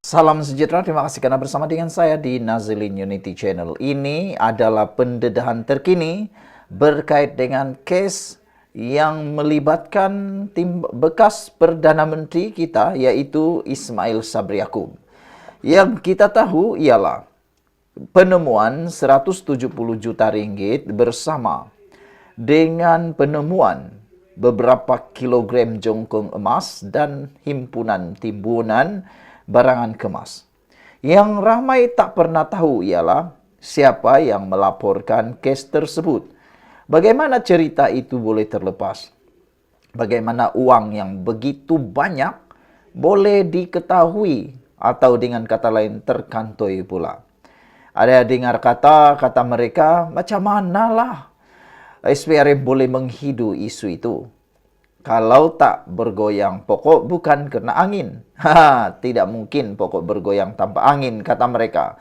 Salam sejahtera, terima kasih karena bersama dengan saya di Nazilin Unity Channel. Ini adalah pendedahan terkini berkait dengan kes yang melibatkan tim bekas Perdana Menteri kita, yaitu Ismail Sabri Yaakob. Yang kita tahu ialah penemuan 170 juta ringgit bersama dengan penemuan beberapa kilogram jongkong emas dan himpunan timbunan barangan kemas. Yang ramai tak pernah tahu ialah siapa yang melaporkan kes tersebut. Bagaimana cerita itu boleh terlepas? Bagaimana uang yang begitu banyak boleh diketahui atau dengan kata lain terkantoi pula. Ada dengar kata mereka, macam manalah SPRM boleh menghidu isu itu. Kalau tak bergoyang pokok bukan kena angin. Tidak mungkin pokok bergoyang tanpa angin, kata mereka.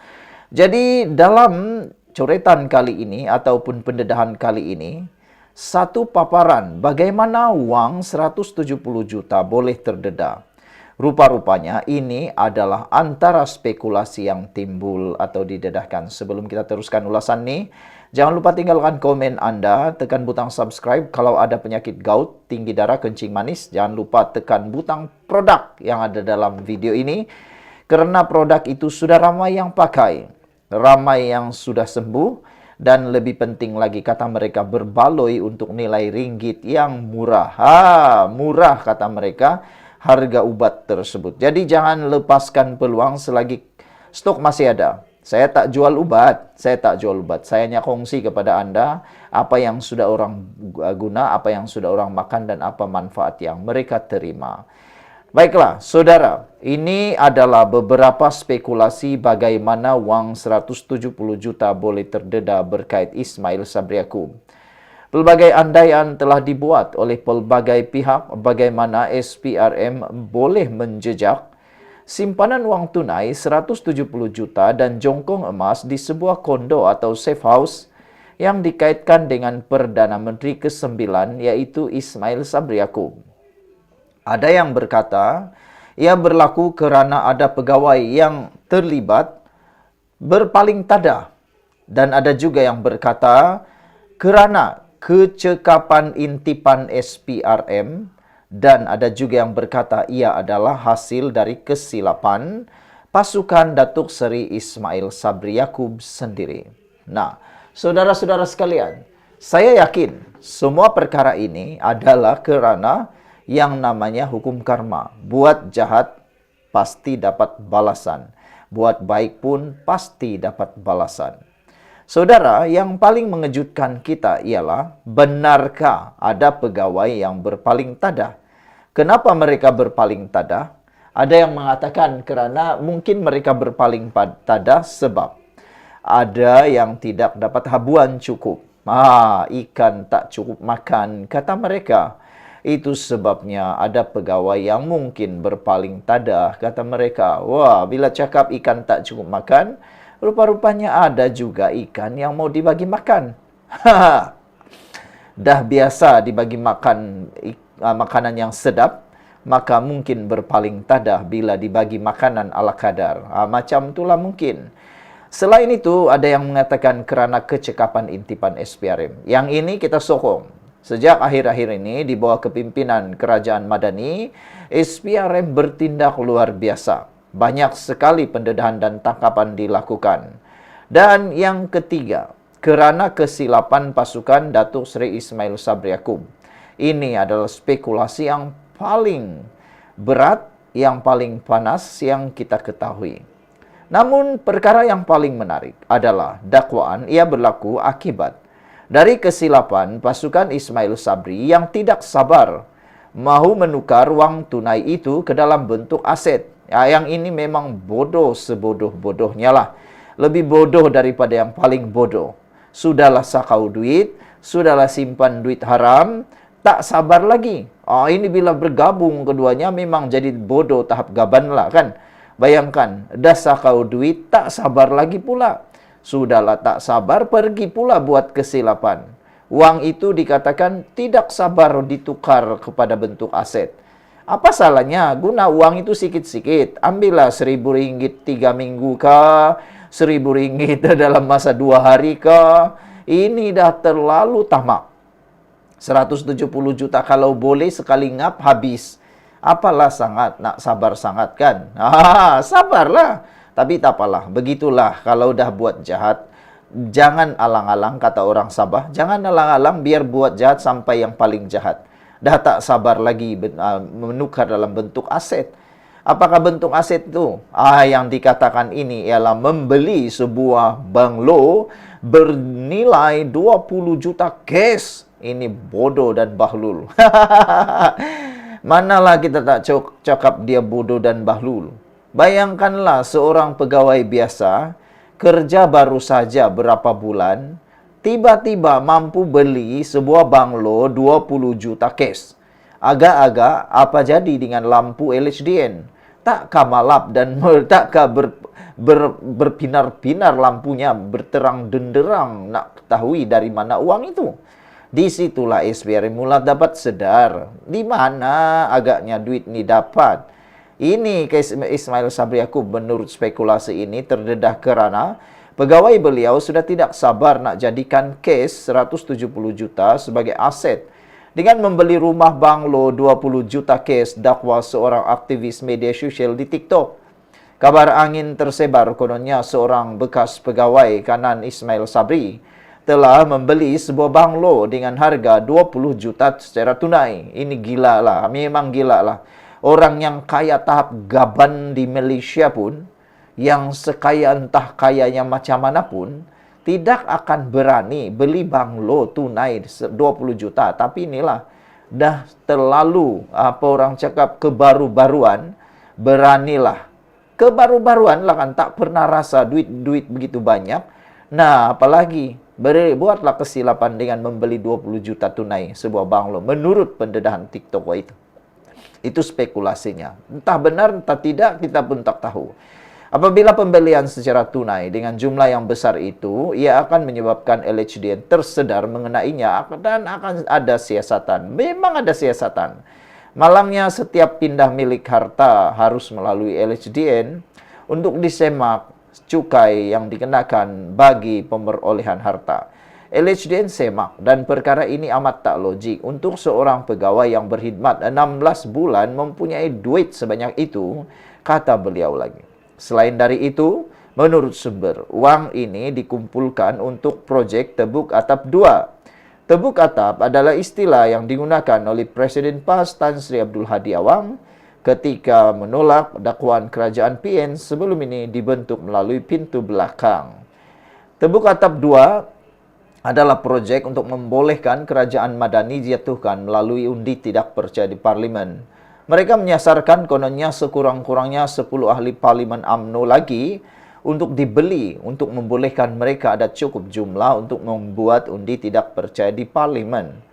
Jadi dalam coretan kali ini ataupun pendedahan kali ini, satu paparan bagaimana wang 170 juta boleh terdedah. Rupa-rupanya ini adalah antara spekulasi yang timbul atau didedahkan. Sebelum kita teruskan ulasan ini, jangan lupa tinggalkan komen Anda, tekan butang subscribe. Kalau ada penyakit gout, tinggi darah, kencing manis, jangan lupa tekan butang produk yang ada dalam video ini. Karena produk itu sudah ramai yang pakai, ramai yang sudah sembuh, dan lebih penting lagi kata mereka berbaloi untuk nilai ringgit yang murah. Murah kata mereka harga ubat tersebut. Jadi jangan lepaskan peluang selagi stok masih ada. Saya tak jual ubat, Saya hanya kongsi kepada Anda apa yang sudah orang guna, apa yang sudah orang makan, dan apa manfaat yang mereka terima. Baiklah, saudara, ini adalah beberapa spekulasi bagaimana wang 170 juta boleh terdedah berkait Ismail Sabri Yaakob. Pelbagai andaian telah dibuat oleh pelbagai pihak bagaimana SPRM boleh menjejak simpanan wang tunai 170 juta dan jongkong emas di sebuah kondo atau safe house yang dikaitkan dengan Perdana Menteri ke-9 yaitu Ismail Sabri Yaakob. Ada yang berkata, ia berlaku kerana ada pegawai yang terlibat berpaling tada. Dan ada juga yang berkata, kerana kecekapan intipan SPRM, dan ada juga yang berkata ia adalah hasil dari kesilapan pasukan Datuk Seri Ismail Sabri Yaakob sendiri. Nah, saudara-saudara sekalian, saya yakin semua perkara ini adalah kerana yang namanya hukum karma. Buat jahat pasti dapat balasan. Buat baik pun pasti dapat balasan. Saudara, yang paling mengejutkan kita ialah, benarkah ada pegawai yang berpaling tada? Kenapa mereka berpaling tada? Ada yang mengatakan kerana mungkin mereka berpaling tada sebab ada yang tidak dapat habuan cukup. Ikan tak cukup makan, kata mereka. Itu sebabnya ada pegawai yang mungkin berpaling tada, kata mereka. Wah, bila cakap ikan tak cukup makan, rupa-rupanya ada juga ikan yang mau dibagi makan. Dah biasa dibagi makan makanan yang sedap, maka mungkin berpaling tadah bila dibagi makanan ala kadar. Macam itulah mungkin. Selain itu, ada yang mengatakan kerana kecekapan intipan SPRM. Yang ini kita sokong. Sejak akhir-akhir ini, di bawah kepimpinan Kerajaan Madani, SPRM bertindak luar biasa. Banyak sekali pendedahan dan tangkapan dilakukan. Dan yang ketiga, kerana kesilapan pasukan Datuk Seri Ismail Sabri Yaakob. Ini adalah spekulasi yang paling berat, yang paling panas yang kita ketahui. Namun perkara yang paling menarik adalah dakwaan ia berlaku akibat dari kesilapan pasukan Ismail Sabri yang tidak sabar mahu menukar wang tunai itu ke dalam bentuk aset. Yang ini memang bodoh sebodoh-bodohnya lah. Lebih bodoh daripada yang paling bodoh. Sudahlah sakau duit, sudahlah simpan duit haram, tak sabar lagi. Ini bila bergabung keduanya memang jadi bodoh tahap gaban lah kan. Bayangkan, dah sakau duit, tak sabar lagi pula. Sudahlah tak sabar, pergi pula buat kesilapan. Wang itu dikatakan tidak sabar ditukar kepada bentuk aset. Apa salahnya? Guna uang itu sikit-sikit. Ambillah RM1.000 3 minggu kah? RM1.000 dalam masa 2 hari kah? Ini dah terlalu tamak. 170 juta kalau boleh sekali ngap habis. Apalah sangat, nak sabar sangat kan? Sabarlah. Tapi tak apalah, begitulah kalau dah buat jahat. Jangan alang-alang, kata orang Sabah. Jangan alang-alang biar buat jahat sampai yang paling jahat. Dah tak sabar lagi menukar dalam bentuk aset. Apakah bentuk aset itu? Yang dikatakan ini ialah membeli sebuah banglo bernilai 20 juta cash. Ini bodoh dan bahlul. Manalah kita tak cakap dia bodoh dan bahlul. Bayangkanlah seorang pegawai biasa, kerja baru saja berapa bulan, tiba-tiba mampu beli sebuah banglo 20 juta cash. Agak-agak apa jadi dengan lampu LHDN? Takkah malap dan takkah berpinar-pinar lampunya, berterang denderang, nak ketahui dari mana uang itu? Disitulah SPRI mula dapat sedar, di mana agaknya duit ini dapat. Ini kes Ismail Sabri Yaakob menurut spekulasi ini terdedah kerana pegawai beliau sudah tidak sabar nak jadikan kes 170 juta sebagai aset. Dengan membeli rumah banglo 20 juta cash, dakwa seorang aktivis media sosial di TikTok. Kabar angin tersebar kononnya seorang bekas pegawai kanan Ismail Sabri telah membeli sebuah banglo dengan harga 20 juta secara tunai. Ini gila lah, memang gila lah. Orang yang kaya tahap gaban di Malaysia pun, yang sekaya entah kayanya macam mana pun, tidak akan berani beli banglo tunai 20 juta. Tapi inilah, dah terlalu, apa orang cakap, kebaru-baruan, beranilah. Kebaru-baruan lah kan, tak pernah rasa duit begitu banyak. Nah, apalagi, buatlah kesilapan dengan membeli 20 juta tunai sebuah banglo. Menurut pendedahan TikTok itu. Itu spekulasinya. Entah benar, entah tidak, kita pun tak tahu. Apabila pembelian secara tunai dengan jumlah yang besar itu, ia akan menyebabkan LHDN tersedar mengenainya dan akan ada siasatan. Memang ada siasatan. Malangnya setiap pindah milik harta harus melalui LHDN untuk disemak cukai yang dikenakan bagi pemerolehan harta. LHDN semak dan perkara ini amat tak logik untuk seorang pegawai yang berkhidmat 16 bulan mempunyai duit sebanyak itu, kata beliau lagi. Selain dari itu, menurut sumber, uang ini dikumpulkan untuk projek Tebuk Atap 2. Tebuk Atap adalah istilah yang digunakan oleh Presiden PAS Tan Sri Abdul Hadi Awang ketika menolak dakwaan kerajaan PN sebelum ini dibentuk melalui pintu belakang. Tebuk Atap 2 adalah projek untuk membolehkan kerajaan Madani dijatuhkan melalui undi tidak percaya di Parlimen. Mereka menyasarkan kononnya sekurang-kurangnya 10 ahli Parlimen UMNO lagi untuk dibeli, untuk membolehkan mereka ada cukup jumlah untuk membuat undi tidak percaya di Parlimen.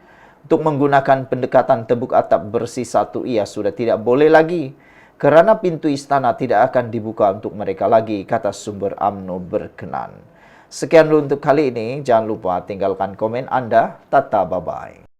Untuk menggunakan pendekatan tebuk atap bersih satu ia sudah tidak boleh lagi, kerana pintu istana tidak akan dibuka untuk mereka lagi, kata sumber UMNO berkenan. Sekian dulu untuk kali ini. Jangan lupa tinggalkan komen Anda. Tata, bye-bye.